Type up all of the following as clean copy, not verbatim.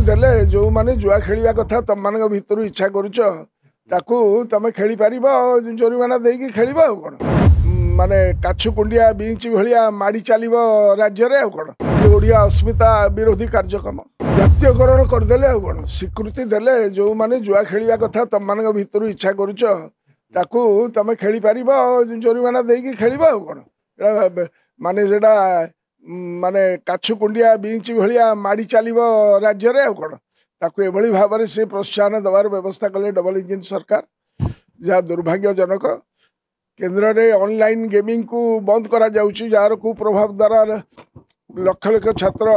ଦେଲେ ଯେଉଁମାନେ ଜୁଆ ଖେଳିବା କଥା ତମମାନଙ୍କ ଭିତରୁ ଇଚ୍ଛା କରୁଛ ତାକୁ ତମେ ଖେଳି ପାରିବ ଜୋରିମାନା ଦେଇକି ଖେଳିବ ଆଉ କ'ଣ ମାନେ କାଛୁ କୁଣ୍ଡିଆ ବିଞ୍ଚ ଭଳିଆ ମାଡ଼ି ଚାଲିବ ରାଜ୍ୟରେ ଆଉ କ'ଣ ଓଡ଼ିଆ ଅସ୍ମିତା ବିରୋଧୀ କାର୍ଯ୍ୟକ୍ରମ ଜାତୀୟକରଣ କରିଦେଲେ ଆଉ କ'ଣ ସ୍ୱୀକୃତି ଦେଲେ ଯେଉଁମାନେ ଜୁଆ ଖେଳିବା କଥା ତମମାନଙ୍କ ଭିତରୁ ଇଚ୍ଛା କରୁଛ ତାକୁ ତମେ ଖେଳି ପାରିବ ଜୋରିମାନା ଦେଇକି ଖେଳିବ ଆଉ କ'ଣ ମାନେ ସେଟା ମାନେ କାଛୁ କୁଣ୍ଡିଆ ବିଞ୍ଚ ଭଳିଆ ମାଡ଼ି ଚାଲିବ ରାଜ୍ୟରେ ଆଉ କ'ଣ ତାକୁ ଏଭଳି ଭାବରେ ସେ ପ୍ରୋତ୍ସାହନ ଦେବାର ବ୍ୟବସ୍ଥା କଲେ ଡବଲ ଇଞ୍ଜିନ୍ ସରକାର ଯାହା ଦୁର୍ଭାଗ୍ୟଜନକ କେନ୍ଦ୍ରରେ ଅନଲାଇନ୍ ଗେମିଂ को बंद करा जाउची जार कुप्रभाव द्वारा लक्ष लक्ष छात्र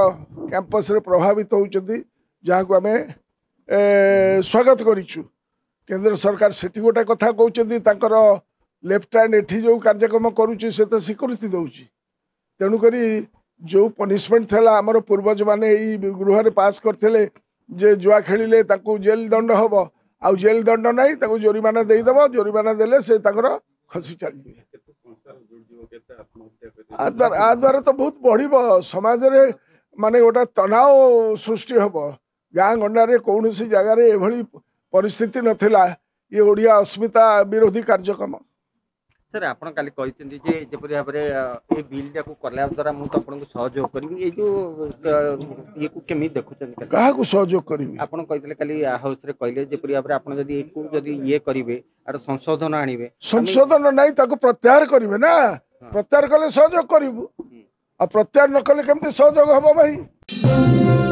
कैंपस रे प्रभावित होउचंती जहाँ को आम स्वागत करिछु केंद्र सरकार सेठी गोटे कथा कहउचंती तांकर लेफ्ट हैंड एठी जो कार्यक्रम करूची से तो स्वीकृति दउची तेणु करी जो पनिशमेंट थला हमर पूर्वज माने ई गृह रे पास करथिले जे जुआ खेलिले ताकू जेल दंड हबो आ जेल दंड नाही ताकू जोरिमाना देई दबो जोरिमाना देले से ताकर खसी चली आ द्वारा तो बहुत बढ़ समाज रे माने गोटा तनाव सृष्टि हम गाँ गंडारे कौन सी जगार एभली परिस्थिति नथिला ये ओडिया अस्मिता विरोधी कार्यक्रम सर आपण काली कहते जे जेपरि भाव ये बिल टाक करला द्वारा मु तो आपन को सहयोग करबी ए जो ये को केमी देखुचन कहा को सहयोग करबी आपण कहतले काली हाउस रे कहले जेपरि भाव आपण जदी एको जदी ये करिवे आर संशोधन आनिबे संशोधन नहीं ताको प्रत्याहार करिवे ना प्रत्याहार कले सहयोग करिवु आ प्रत्याहार न कले केमते सहयोग हबो भाई।